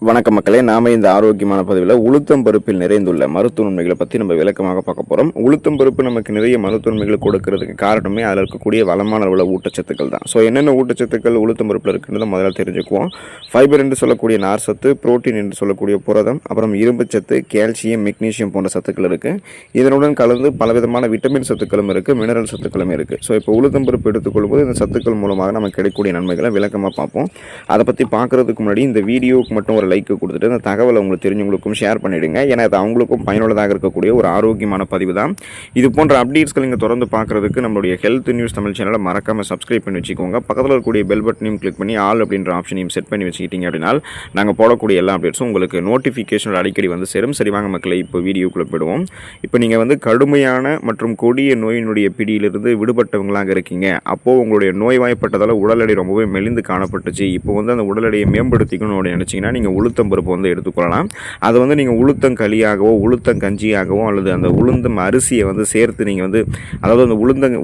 வணக்கம் மக்களே, நாம இந்த ஆரோக்கியமான பதிவில் உளுத்தம் பருப்பில் நிறைந்துள்ள மருத்துவ நன்மைகளை பற்றி நம்ம விளக்கமாக பார்க்க போகிறோம். உளுத்தம் பருப்பு நமக்கு நிறைய மருத்துவ நன்மைகளை கொடுக்கறதுக்கு காரணமே அதில் இருக்கக்கூடிய வளமான அளவில் ஊட்டச்சத்துக்கள் தான். ஸோ என்னென்ன ஊட்டச்சத்துக்கள் உளுத்தம் பருப்பில் இருக்குன்றதை முதல்ல தெரிஞ்சுக்குவோம். ஃபைபர் என்று சொல்லக்கூடிய நார் சத்து, புரோட்டீன் என்று சொல்லக்கூடிய புரதம், அப்புறம் இரும்புச்சத்து, கால்சியம், மெக்னீசியம் போன்ற சத்துக்கள் இருக்குது. இதனுடன் கலந்து பலவிதமான விட்டமின் சத்துக்களும் இருக்குது, மினரல் சத்துக்களும் இருக்குது. ஸோ இப்போ உளுத்தம் பருப்பு எடுத்துக்கொள்ளும்போது இந்த சத்துக்கள் மூலமாக நமக்கு கிடைக்கக்கூடிய நன்மைகளை விளக்கமாக பார்ப்போம். அதை பற்றி பார்க்குறதுக்கு முன்னாடி இந்த வீடியோவுக்கு மட்டும் ஒரு லைக் கொடுத்துட்டு அந்த தகவலை உங்களுக்கு தெரிஞ்சவங்களுக்கும் ஷேர் பண்ணிடுங்க. ஏன்னா அது அவங்களுக்கும் பயனுள்ளதாக இருக்கக்கூடிய ஒரு ஆரோக்கியமான பதிவு தான். இது போன்ற அப்டேட்ஸ்கள் நீங்கள் தொடர்ந்து பார்க்குறதுக்கு நம்மளுடைய ஹெல்த் நியூஸ் தமிழ் சேனலை மறக்காமல் சப்ஸ்கிரைப் பண்ணி வச்சுக்கோங்க. பக்கத்தில் இருக்கக்கூடிய பெல் பட்டனையும் கிளிக் பண்ணி ஆல் அப்படின்ற ஆப்ஷனையும் செட் பண்ணி வச்சுக்கிட்டீங்க அப்படின்னா நாங்கள் போடக்கூடிய எல்லா அப்டேட்ஸும் உங்களுக்கு நோட்டிஃபிகேஷன் அடிக்கடி வந்து சேரும். சரி வாங்க மக்களை, இப்போ வீடியோக்குள்ளே போயிடுவோம். இப்போ நீங்கள் வந்து கடுமையான மற்றும் கொடிய நோயினுடைய பிடியிலிருந்து விடுபட்டவங்களாக இருக்கீங்க. அப்போது உங்களுடைய நோய்வாய்ப்பட்டதால் உடல் எடை ரொம்பவே மெலிந்து காணப்பட்டுச்சு. இப்போ வந்து அந்த உடல் எடையை மேம்படுத்திக்கணும்னு நினச்சிங்கன்னா நீங்கள் உளுத்தம் பருப்பு வந்து எடுத்துக்கொள்ளலாம். அதை வந்து நீங்கள் உளுத்தங்களியாகவோ உளுத்தங்கஞ்சியாகவோ அல்லது அந்த உளுந்தம் அரிசியை வந்து சேர்த்து நீங்கள் வந்து அதாவது அந்த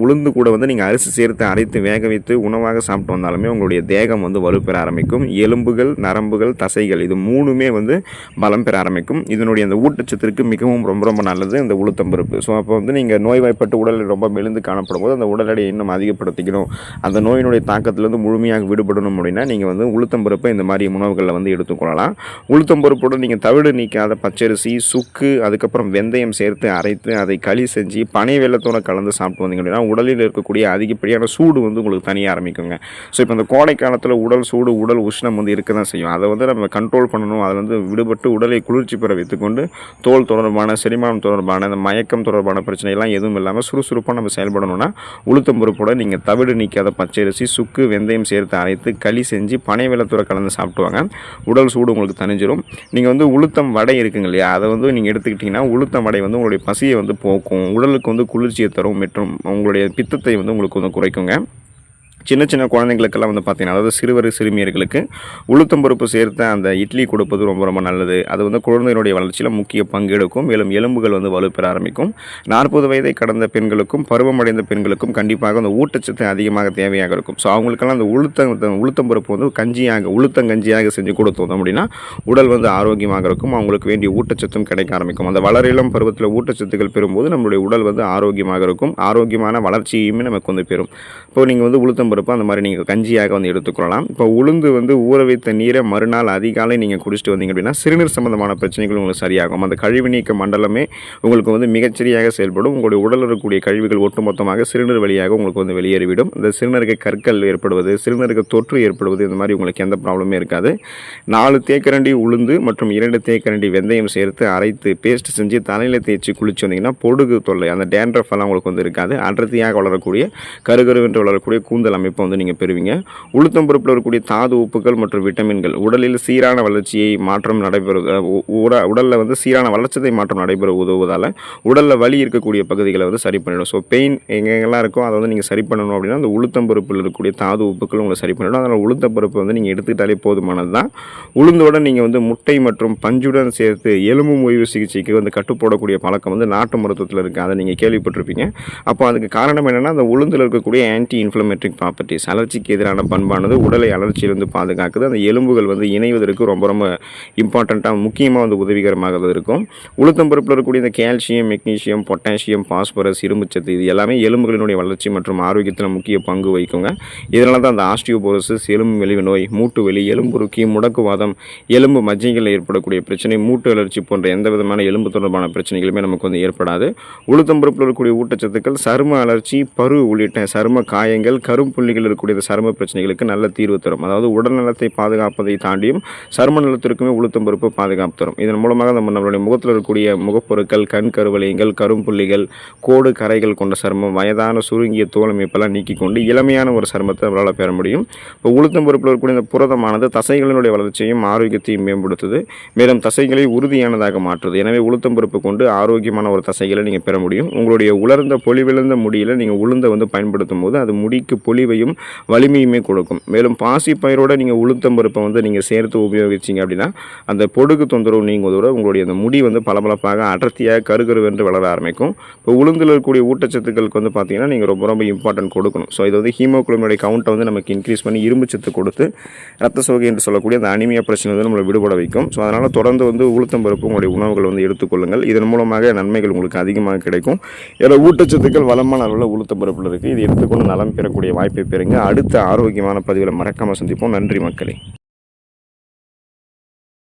உளுந்து கூட வந்து நீங்கள் அரிசி சேர்த்து அரைத்து வேக வைத்து உணவாக சாப்பிட்டு வந்தாலுமே உங்களுடைய தேகம் வந்து வலுப்பெற ஆரம்பிக்கும். எலும்புகள், நரம்புகள், தசைகள் இது மூணுமே வந்து பலம் பெற ஆரம்பிக்கும். இதனுடைய அந்த ஊட்டச்சத்திற்கு மிகவும் ரொம்ப ரொம்ப நல்லது இந்த உளுத்தம் பருப்பு. ஸோ அப்போ வந்து நீங்கள் நோய்வாய்ப்பட்டு உடல் ரொம்ப மெலிந்து காணப்படும் போது அந்த உடல் எடையை இன்னும் அதிகப்படுத்திக்கணும், அந்த நோயினுடைய தாக்கத்திலிருந்து முழுமையாக விடுபடணும் அப்படின்னா நீங்கள் வந்து உளுத்தம் பருப்பை இந்த மாதிரி உணவுகளில் வந்து எடுத்துக்கொள்ளலாம். உளுத்தம் பருப்புடன் நீங்கள் தவிடு நீக்காத பச்சரிசி, சுக்கு, அதுக்கப்புறம் வெந்தயம் சேர்த்து அரைத்து அதை களி செஞ்சு பனை வெல்லத்தோடு கலந்து சாப்பிட்டு வந்தீங்க அப்படின்னா உடலில் இருக்கக்கூடிய அதிகப்படியான சூடு வந்து உங்களுக்கு தனியாக ஆரம்பிக்குங்க. ஸோ இப்போ இந்த கோடை காலத்தில் உடல் சூடு, உடல் உஷ்ணம் வந்து இருக்க தான் செய்யும். அதை வந்து நம்ம கண்ட்ரோல் பண்ணணும். அதை வந்து விடுபட்டு உடலை குளிர்ச்சி பெற வைத்துக்கொண்டு தோல் தொடர்பான, செரிமானம் தொடர்பான, அந்த மயக்கம் தொடர்பான பிரச்சனைலாம் எதுவும் இல்லாமல் சுறுசுறுப்பாக நம்ம செயல்படணும்னா உளுத்தம் பருப்போட நீங்கள் தவிடு நீக்காத பச்சரிசி, சுக்கு, வெந்தயம் சேர்த்து அரைத்து களி செஞ்சு பனை வெல்லத்தோட கலந்து சாப்பிட்டுவாங்க. உடல் சூடு உங்களுக்கு தணிஞ்சிடும். நீங்கள் வந்து உளுத்தம் வடை இருக்குங்க இல்லையா, அதை வந்து நீங்கள் எடுத்துக்கிட்டிங்கன்னா உளுத்தம் வடை வந்து உங்களுடைய பசியை வந்து போக்கும், உடலுக்கு வந்து குளிர்ச்சியை தரும் மற்றும் உங்களுடைய பித்தத்தை வந்து உங்களுக்கு வந்து குறைக்குங்க. சின்ன சின்ன குழந்தைங்களுக்கெல்லாம் வந்து பார்த்திங்கன்னா, அதாவது சிறுவர் சிறுமியர்களுக்கு உளுத்தம் பருப்பு சேர்த்து அந்த இட்லி கொடுப்பது ரொம்ப ரொம்ப நல்லது. அது வந்து குழந்தைகளுடைய வளர்ச்சியில் முக்கிய பங்கு எடுக்கும். மேலும் எலும்புகள் வந்து வலுப்பெற ஆரம்பிக்கும். 40 வயதை கடந்த பெண்களுக்கும் பருவமடைந்த பெண்களுக்கும் கண்டிப்பாக அந்த ஊட்டச்சத்து அதிகமாக தேவையாக இருக்கும். ஸோ அவங்களுக்கெல்லாம் அந்த உளுத்தம் பருப்பு வந்து உளுத்தங்கஞ்சியாக செஞ்சு கொடுத்தோம் அப்படின்னா உடல் வந்து ஆரோக்கியமாக இருக்கும். அவங்களுக்கு வேண்டிய ஊட்டச்சத்தும் கிடைக்க ஆரம்பிக்கும். அந்த வளரிளம் பருவத்தில் ஊட்டச்சத்துக்கள் பெறும்போது நம்மளுடைய உடல் வந்து ஆரோக்கியமாக இருக்கும். ஆரோக்கியமான வளர்ச்சியுமே நமக்கு வந்து பெறும். இப்போ நீங்கள் வந்து உளுத்தம் பருப்பு அந்த மாதிரி நீங்கள் கஞ்சியாக வந்து எடுத்துக்கொள்ளலாம். இப்போ உளுந்து வந்து ஊற வைத்த நீரை மறுநாள் அதிகாலை நீங்கள் குடிச்சிட்டு வந்தீங்க அப்படின்னா சிறுநீர் சம்பந்தமான பிரச்சனைகள் உங்களுக்கு சரியாகும். அந்த கழிவு நீக்க மண்டலமே உங்களுக்கு வந்து மிகச்சரியாக செயல்படும். உங்களுடைய உடலில் இருக்கக்கூடிய கழிவுகள் ஒட்டுமொத்தமாக சிறுநீர் வழியாக உங்களுக்கு வந்து வெளியேறிவிடும். இந்த சிறுநீருக்கு கற்கள் ஏற்படுவது, சிறுநீருக்கு தொற்று ஏற்படுவது, இந்த மாதிரி உங்களுக்கு எந்த ப்ராப்ளமே இருக்காது. 4 தேக்கரண்டி உளுந்து மற்றும் 2 தேக்கரண்டி வெந்தயம் சேர்த்து அரைத்து பேஸ்ட் செஞ்சு தலையில் தேய்ச்சி குளிச்சு வந்தீங்கன்னா பொடுகு தொல்லை, அந்த டேண்ட்ரஃப் எல்லாம் உங்களுக்கு வந்து இருக்காது. அடர்த்தியாக வளரக்கூடிய கருகருவென்று வளரக்கூடிய கூந்தல் அமைப்பை வந்து நீங்கள் பெறுவீங்க. உளுத்தம் பருப்பில் இருக்கக்கூடிய தாது, உப்புகள் மற்றும் விட்டமின்கள் உடலில் சீரான வளர்ச்சியை மாற்றம் உடலில் வந்து சீரான வளர்ச்சிதை மாற்றம் நடைபெற உதவுவதால் உடலில் வலி இருக்கக்கூடிய பகுதிகளை வந்து சரி பண்ணிடும். ஸோ பெயின் எங்கெங்கெல்லாம் இருக்கோ அதை வந்து நீங்கள் சரி பண்ணணும் அப்படின்னா அந்த உளுத்தம் பருப்பில் இருக்கக்கூடிய தாது, உப்புக்கள் உங்களை சரி பண்ணிடும். அதனால் உளுத்தம் பருப்பு வந்து நீங்கள் எடுத்துக்கிட்டாலே போதுமானது தான். உளுந்தோட நீங்கள் வந்து முட்டை மற்றும் பஞ்சுடன் சேர்த்து எலும்பு முறிவு சிகிச்சைக்கு வந்து கட்டுப்போடக்கூடிய பழக்கம் வந்து நாட்டு மருத்துவத்தில் இருக்குது. அதை நீங்கள் கேள்விப்பட்டிருப்பீங்க. அப்போ அதுக்கு காரணம் என்னென்னா அந்த உளுந்தில் இருக்கக்கூடிய ஆன்டி இன்ஃப்ளமேட்டரி ப்ராப்பர்ட்டிஸ், அலர்ச்சிக்கு எதிரான பண்பானது உடலை அலர்ச்சியிலிருந்து பாதுகாக்குது. அந்த எலும்புகள் வந்து இணைவதற்கு ரொம்ப ரொம்ப இம்பார்ட்டண்ட்டாக முக்கியமாக வந்து உதவிகரமாக இருக்கும். உளுத்தம் பருப்பில் இருக்கக்கூடிய இந்த கால்சியம், மெக்னீசியம், பொட்டாசியம், பாஸ்பரஸ், இரும்புச்சத்து இது எல்லாமே எலும்புகளினுடைய வளர்ச்சி மற்றும் ஆரோக்கியத்தில் முக்கிய பங்கு வகிக்குங்க. இதனால தான் அந்த ஆஸ்டியோபோரோசிஸ், எலும்பு மெலிவு நோய், மூட்டு வலி, எலும்புருக்கி, முடக்குவாதம், எலும்பு மஜ்ஜைகளில் ஏற்படக்கூடிய பிரச்சனை, மூட்டு அலர்ச்சி போன்ற எந்த விதமான எலும்பு தொடர்பான பிரச்சனைகளுமே நமக்கு வந்து ஏற்படாது. உளுத்தம் பருப்பில் இருக்கக்கூடிய ஊட்டச்சத்துக்கள் சரும அலர்ச்சி, பரு உள்ளிட்ட சரும காயங்கள், கரும்புள்ளிகள் இருக்கக்கூடிய சரும பிரச்சனைகளுக்கு நல்ல தீர்வு தரும். அதாவது உடல் நலத்தை பாதுகாப்பதை தாண்டியும் சரும நலத்திற்குமே உளுத்தம் பருப்பு பாதுகாப்பு தரும். இதன் மூலமாக நம்மளுடைய முகத்தில் இருக்கக்கூடிய முகப்பொருட்கள், கண் கருவளையங்கள், கரும்புள்ளிகள், கோடு கரைகள் கொண்ட சருமம், வயதான சுருங்கிய தோல் அமைப்பெல்லாம் நீக்கிக் கொண்டு இளமையான ஒரு சருமத்தை நம்மளால் பெற முடியும். இப்போ உளுத்தம் பருப்பில் இருக்கக்கூடிய இந்த புரதமானது தசைகளினுடைய வளர்ச்சியையும் ஆரோக்கியத்தையும் மேம்படுத்துது. மேலும் தசைகளை உறுதியானதாக மாற்றுது. எனவே உளுத்தம் பருப்பு கொண்டு ஆரோக்கியமான ஒரு தசைகளை நீங்கள் பெற முடியும். உங்களுடைய உலர்ந்த பொலிவிழந்த முடியில் நீங்கள் உளுந்தை வந்து பயன்படுத்தும் போது அது முடிக்கு பொலிவு தெளிவையும் வலிமையுமே கொடுக்கும். மேலும் பாசிப்பயிரோட நீங்கள் உளுத்தம் பருப்பை வந்து நீங்கள் சேர்த்து உபயோகிச்சிங்க அப்படின்னா அந்த பொடுகு தொந்தரவு நீங்குவதோட உங்களுடைய அந்த முடி வந்து பளபளப்பாக அடர்த்தியாக கருகருவென்று வளர ஆரம்பிக்கும். இப்போ உளுந்தில் இருக்கக்கூடிய ஊட்டச்சத்துக்களுக்கு வந்து பார்த்தீங்கன்னா நீங்கள் ரொம்ப ரொம்ப இம்பார்ட்டன்ட் கொடுக்கணும். ஸோ இது வந்து ஹீமோகுளோபினுடைய கவுண்ட்டை வந்து நமக்கு இன்க்ரீஸ் பண்ணி இரும்பு சத்து கொடுத்து ரத்த சோகை என்று சொல்லக்கூடிய அந்த அனிமியா பிரச்சனை வந்து நம்மளை விடுபட வைக்கும். ஸோ அதனால் தொடர்ந்து வந்து உளுத்தம் பருப்பு உங்களுடைய உணவுகள் வந்து எடுத்துக்கொள்ளுங்கள். இதன் மூலமாக நன்மைகள் உங்களுக்கு அதிகமாக கிடைக்கும். இதில் ஊட்டச்சத்துக்கள் வளமான அளவில் உளுத்தம் பருப்பில் இருக்குது. இது எடுத்துக்கொண்டு நலம் பெறக்கூடிய வாய்ப்பை பெறுங்க. அடுத்த ஆரோக்கியமான பதிவில் மறக்காமல் சந்திப்போம். நன்றி மக்களே.